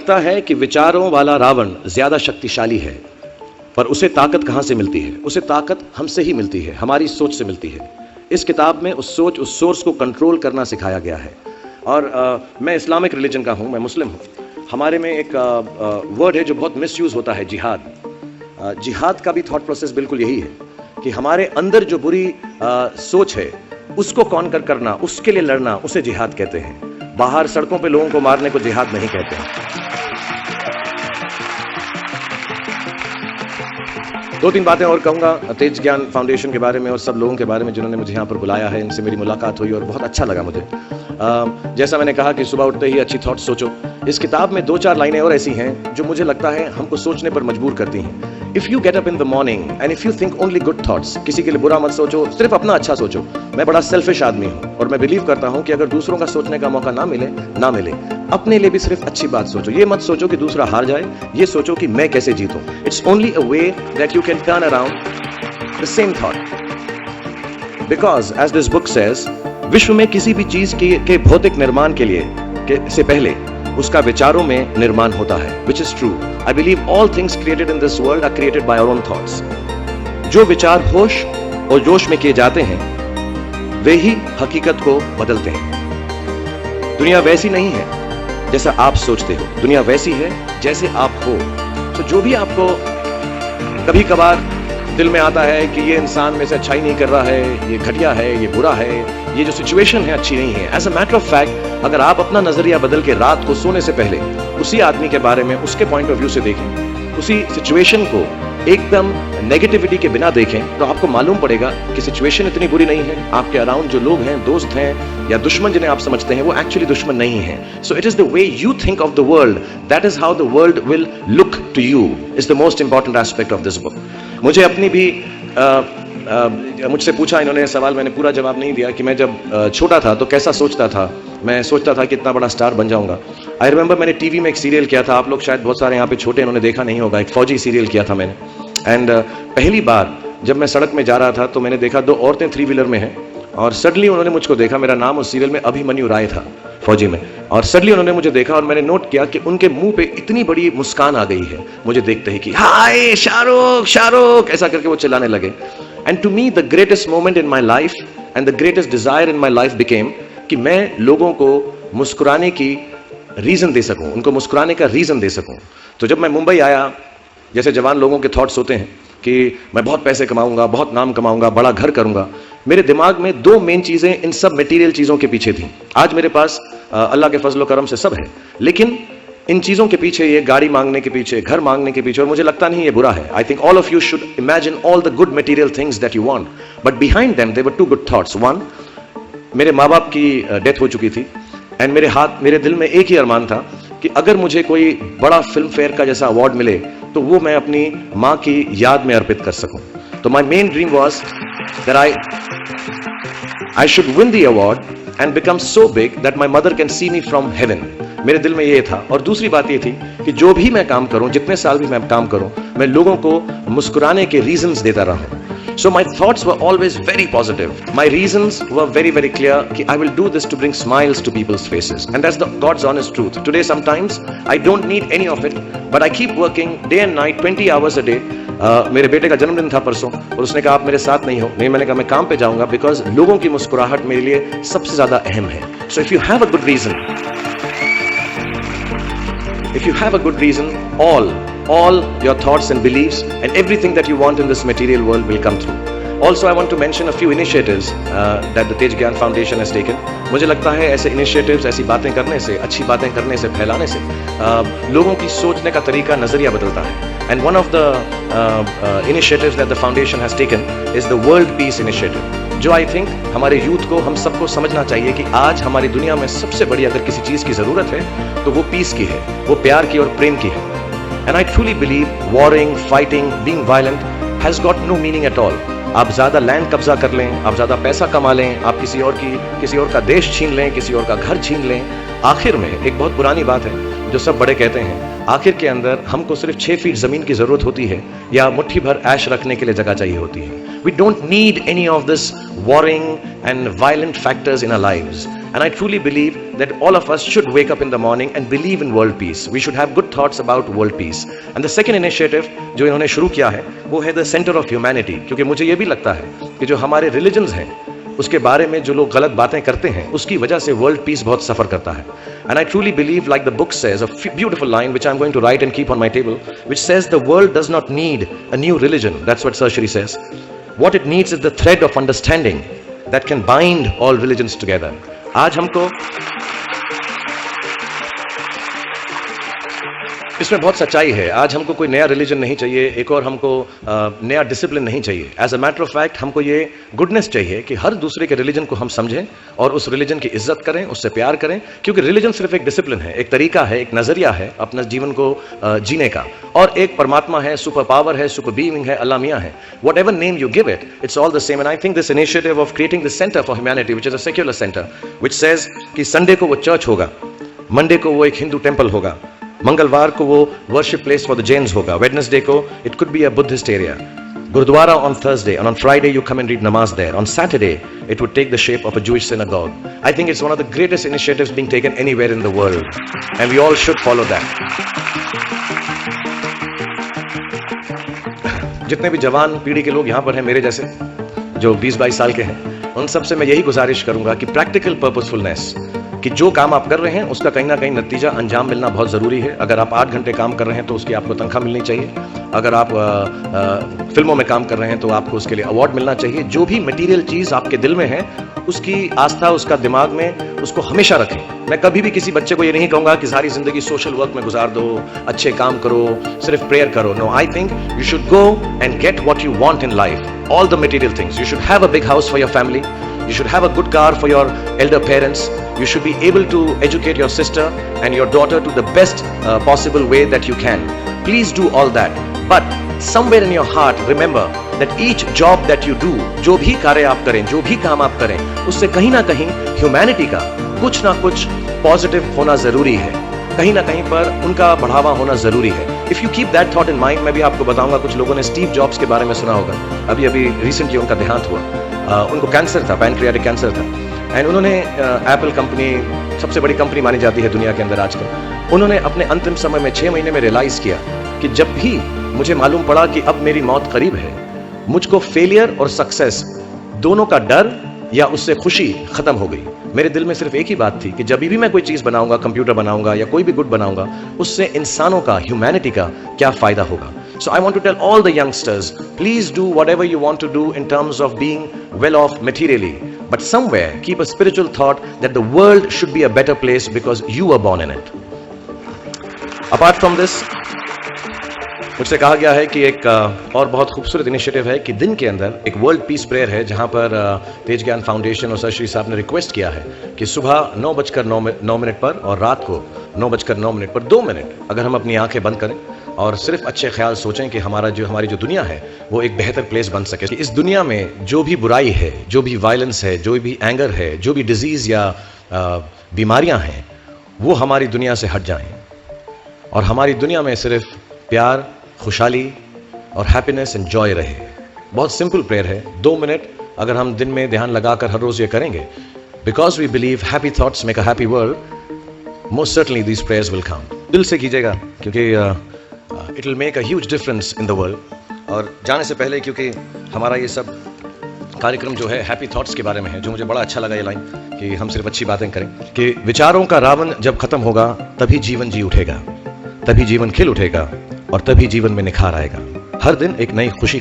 लगता है कि विचारों वाला रावण ज्यादा शक्तिशाली है, पर उसे ताकत कहां से मिलती है? उसे ताकत हमसे ही मिलती है, हमारी सोच से मिलती है। इस किताब में उस सोच, उस सोर्स को कंट्रोल करना सिखाया गया है। और मैं इस्लामिक रिलीजन का हूं, मैं मुस्लिम हूं। हमारे में एक वर्ड है जो बहुत मिसयूज होता है, जिहाद। जिहाद का भी थॉट प्रोसेस बिल्कुल यही है कि हमारे अंदर जो बुरी सोच है उसको कॉन्कर करना, उसके लिए लड़ना, उसे जिहाद कहते हैं। बाहर सड़कों पे लोगों को मारने को जिहाद नहीं कहते हैं। 2-3 बातें और कहूंगा तेज ज्ञान फाउंडेशन के बारे में और सब लोगों के बारे में जिन्होंने मुझे यहाँ पर बुलाया है। इनसे मेरी मुलाकात हुई और बहुत अच्छा लगा मुझे। जैसा मैंने कहा कि सुबह उठते ही अच्छी थॉट्स सोचो। इस किताब में 2-4 लाइनें और ऐसी हैं जो मुझे लगता है हमको सोचने पर मजबूर करती हैं। If you get up in the morning and if you think only good thoughts, किसी के लिए बुरा मत सोचो, सिर्फ अपना अच्छा सोचो। मैं बड़ा सेल्फिश आदमी हूँ और मैं बिलीव करता हूँ कि अगर दूसरों का सोचने का मौका ना मिले, अपने लिए भी सिर्फ अच्छी बात सोचो। ये मत सोचो कि दूसरा हार जाए, ये सोचो कि मैं कैसे जीतूं। It's only a way that you can turn around the same thought. Because as this book says, विश्व में किसी भी चीज के भौतिक निर्माण से पहले उसका विचारों में निर्माण होता है, which is true. I believe all things created in this world are created by our own thoughts. जो विचार होश और जोश में किए जाते हैं वे ही हकीकत को बदलते हैं। दुनिया वैसी नहीं है जैसा आप सोचते हो, दुनिया वैसी है जैसे आप हो। तो जो भी आपको कभी कभार दिल में आता है कि ये इंसान में से अच्छाई नहीं कर रहा है, ये घटिया है, ये बुरा है, ये जो सिचुएशन है अच्छी नहीं है, as a matter of fact अगर आप अपना नजरिया बदल के रात को सोने से पहले उसी आदमी के बारे में उसके पॉइंट ऑफ व्यू से देखें, उसी सिचुएशन को एकदम नेगेटिविटी के बिना देखें, तो आपको मालूम पड़ेगा कि सिचुएशन इतनी बुरी नहीं है। आपके अराउंड जो लोग हैं, दोस्त हैं या दुश्मन जिन्हें आप समझते हैं, वो एक्चुअली दुश्मन नहीं है। So it is the way you think of the world, that is how the world will look to you, is the most important aspect of this book. मुझे अपनी भी मुझसे पूछा इन्होंने सवाल, मैंने पूरा जवाब नहीं दिया कि मैं जब छोटा था तो कैसा सोचता था। मैं सोचता था कि इतना बड़ा स्टार बन जाऊंगा। आई रिमेंबर मैंने टीवी में एक सीरियल किया था, आप लोग शायद बहुत सारे यहाँ पे छोटे इन्होंने देखा नहीं होगा, एक फौजी सीरियल किया था मैंने। एंड पहली बार जब मैं सड़क में जा रहा था तो मैंने देखा 2 औरतें 3 व्हीलर में हैं और सडनली उन्होंने मुझको देखा। मेरा नाम उस सीरियल में अभिमन्यु राय था, फौजी में। और सडनली उन्होंने मुझे देखा और मैंने नोट किया कि उनके मुंह पे इतनी बड़ी मुस्कान आ गई है मुझे देखते ही कि हाय शाहरुख शाहरुख, ऐसा करके वो चिल्लाने लगे। And to me the greatest moment in my life and the greatest desire in my life became कि मैं लोगों को मुस्कुराने की रीजन दे सकूं, उनको मुस्कुराने का रीजन दे सकूं। तो जब मैं मुंबई आया, जैसे जवान लोगों के थॉट्स होते हैं कि मैं बहुत पैसे कमाऊंगा, बहुत नाम कमाऊंगा, बड़ा घर करूंगा, मेरे दिमाग में 2 मेन चीजें इन सब मटेरियल चीजों के पीछे थी। आज मेरे पास अल्लाह के फजल करम से सब है, लेकिन इन चीजों के पीछे, ये गाड़ी मांगने के पीछे, घर मांगने के पीछे, और मुझे लगता नहीं ये बुरा है। I think all of you should imagine all the good material things that you want, but behind them there were 2 good thoughts. 1, मेरे माँ बाप की डेथ हो चुकी थी एंड मेरे दिल में एक ही अरमान था कि अगर मुझे कोई बड़ा फिल्म फेयर का जैसा अवार्ड मिले तो वो मैं अपनी माँ की याद में अर्पित कर सकूं। तो my main dream was that I should win the award and become so big that my mother can see me from heaven. मेरे दिल में ये था। और दूसरी बात ये थी कि जो भी मैं काम करूं, जितने साल भी मैं काम करूं, मैं लोगों को मुस्कुराने के रीजंस देता रहूं। So my thoughts were always very positive. My reasons were very, very clear कि I will do this to bring smiles to people's faces. And that's the God's honest truth. Today sometimes I don't need any of it, but I keep working day and night, 20 hours a day. मेरे बेटे का जन्मदिन था परसों और उसने कहा आप मेरे साथ नहीं हो। नहीं, मैंने कहा मैं काम पे जाऊंगा, बिकॉज लोगों की मुस्कुराहट मेरे लिए सबसे ज्यादा अहम है। So if you have a good reason, all your thoughts and beliefs and everything that you want in this material world will come through. Also, I want to mention a few initiatives that the Tej Gyan Foundation has taken. मुझे लगता है ऐसे initiatives, ऐसी बातें करने से, अच्छी बातें करने से, फैलाने से लोगों की सोचने का तरीका, नजरिया बदलता है। And one of the initiatives that the foundation has taken is the World Peace Initiative, जो I think हमारे यूथ को, हम सबको समझना चाहिए कि आज हमारी दुनिया में सबसे बड़ी अगर किसी चीज की जरूरत है तो वो पीस की है, वो प्यार की और प्रेम की है। And I truly believe warring, fighting, being violent has got no meaning at all. आप ज्यादा लैंड कब्जा कर लें, आप ज्यादा पैसा कमा लें, आप किसी और का देश छीन लें, किसी और का घर छीन लें, आखिर में एक बहुत पुरानी बात है जो सब बड़े कहते हैं, आखिर के अंदर हमको सिर्फ 6 फीट जमीन की जरूरत होती है या मुट्ठी भर ऐश रखने के लिए जगह चाहिए होती है। We don't need any of this warring and violent factors in our lives. And I truly believe that all of us should wake up in the morning and believe in world peace. We should have good thoughts about world peace. And the second initiative जो इन्होंने शुरू किया है वो है the center of humanity, क्योंकि मुझे ये भी लगता है कि जो हमारे religions हैं उसके बारे में जो लोग गलत बातें करते हैं उसकी वजह से वर्ल्ड पीस बहुत सफर करता है. And I truly believe, like the book says, a beautiful line which I'm going to write and keep on my table, which says the world does not need a new religion. That's what Sir Shri says. What it needs is the thread of understanding that can bind all religions together. आज हमको इसमें बहुत सच्चाई है. आज हमको कोई नया रिलीजन नहीं चाहिए, एक और हमको नया डिसिप्लिन नहीं चाहिए. As a matter of fact हमको ये गुडनेस चाहिए कि हर दूसरे के रिलीजन को हम समझें और उस रिलीजन की इज्जत करें, उससे प्यार करें, क्योंकि रिलीजन सिर्फ एक डिसिप्लिन है, एक तरीका है, एक नजरिया है अपना जीवन को जीने का, और एक परमात्मा है, सुपर पावर है, सुपर बीइंग है, अल्लाह मियां है. What ever name you give it, it's all the same. And I think this initiative of creating this centre for humanity which is a secular centre which says कि Sunday को वो church होगा, Monday को वो एक Hindu temple होगा, मंगलवार को वो worship place for the Jains होगा, वेडनेसडे को it could be a Buddhist area, gurdwara on Thursday, and on Friday you come and read namaz there. On Saturday it would take the shape of a Jewish synagogue. I think it's one of the greatest initiatives being taken anywhere in the world, and we all should follow that. जितने भी जवान पीढ़ी के लोग यहाँ पर हैं मेरे जैसे जो 20-22 साल के हैं, उन सबसे मैं यही गुजारिश करूंगा कि प्रैक्टिकल पर्पसफुलनेस, कि जो काम आप कर रहे हैं उसका कहीं ना कहीं नतीजा अंजाम मिलना बहुत ज़रूरी है. अगर आप 8 घंटे काम कर रहे हैं तो उसकी आपको तनख्वाह मिलनी चाहिए. अगर आप फिल्मों में काम कर रहे हैं तो आपको उसके लिए अवार्ड मिलना चाहिए. जो भी मटेरियल चीज़ आपके दिल में है उसकी आस्था, उसका दिमाग में उसको हमेशा रखें. मैं कभी भी किसी बच्चे को ये नहीं कहूँगा कि सारी ज़िंदगी सोशल वर्क में गुजार दो, अच्छे काम करो, सिर्फ प्रेयर करो. No, I think you should go and get what you want in life, all the material things. You should have a big house for your family. You should have a good car for your elder parents. You should be able to educate your sister and your daughter to the best possible way that you can. Please do all that. But somewhere in your heart, remember that each job that you do, जो भी कार्य आप करें, जो भी काम आप करें, उससे कहीं ना कहीं ह्यूमैनिटी का कुछ ना कुछ पॉजिटिव होना जरूरी है, कहीं ना कहीं पर उनका बढ़ावा होना जरूरी है. If you keep that thought in mind, मैं भी आपको बताऊंगा, कुछ लोगों ने स्टीव जॉब्स के बारे में सुना होगा. अभी रिसेंटली उनका देहांत हुआ. उनको कैंसर था, पैनक्रियाटिक कैंसर था, एंड उन्होंने एप्पल कंपनी सबसे बड़ी कंपनी मानी जाती है दुनिया के अंदर आजकल. उन्होंने अपने अंतिम समय में 6 महीने में रियलाइज किया कि जब भी मुझे मालूम पड़ा कि अब मेरी मौत करीब है, मुझको फेलियर और सक्सेस दोनों का डर या उससे खुशी खत्म हो गई. मेरे दिल में सिर्फ एक ही बात थी कि जब भी मैं कोई चीज बनाऊंगा, कंप्यूटर बनाऊंगा या कोई भी गुड बनाऊंगा, उससे इंसानों का, ह्यूमैनिटी का क्या फायदा होगा. So I want to tell all the youngsters, please do whatever you want to do in terms of being well off materially, but somewhere keep a spiritual thought that the world should be a better place because you were born in it. Apart from this, मुझसे कहा गया है कि एक और बहुत खूबसूरत initiative है कि दिन के अंदर एक वर्ल्ड पीस प्रेयर है, जहां पर तेज ज्ञान फाउंडेशन और सर श्री साहब ने रिक्वेस्ट किया है कि सुबह 9:09 पर और रात को 9:09 पर 2 मिनट अगर हम अपनी आंखें बंद करें और सिर्फ अच्छे ख्याल सोचें कि हमारी जो दुनिया है वो एक बेहतर प्लेस बन सके. इस दुनिया में जो भी बुराई है, जो भी वायलेंस है, जो भी एंगर है, जो भी डिजीज या बीमारियां हैं, वो हमारी दुनिया से हट जाएं और हमारी दुनिया में सिर्फ प्यार, खुशहाली और हैप्पीनेस एंड जॉय रहे. बहुत सिंपल प्रेयर है. 2 मिनट अगर हम दिन में ध्यान लगाकर हर रोज ये करेंगे, because we believe happy thoughts make a happy world, most certainly these prayers will come. दिल से कीजिएगा क्योंकि it will make a huge difference in the world. और जाने से पहले, क्योंकि हमारा ये सब कार्यक्रम जो है हैप्पी थॉट्स के बारे में है, जो मुझे बड़ा अच्छा लगा ये लाइन कि हम सिर्फ अच्छी बातें करें, कि विचारों का रावण जब खत्म होगा तभी जीवन जी उठेगा, तभी जीवन खिल उठेगा और तभी जीवन में निखार आएगा. हर दिन एक नई खुशी का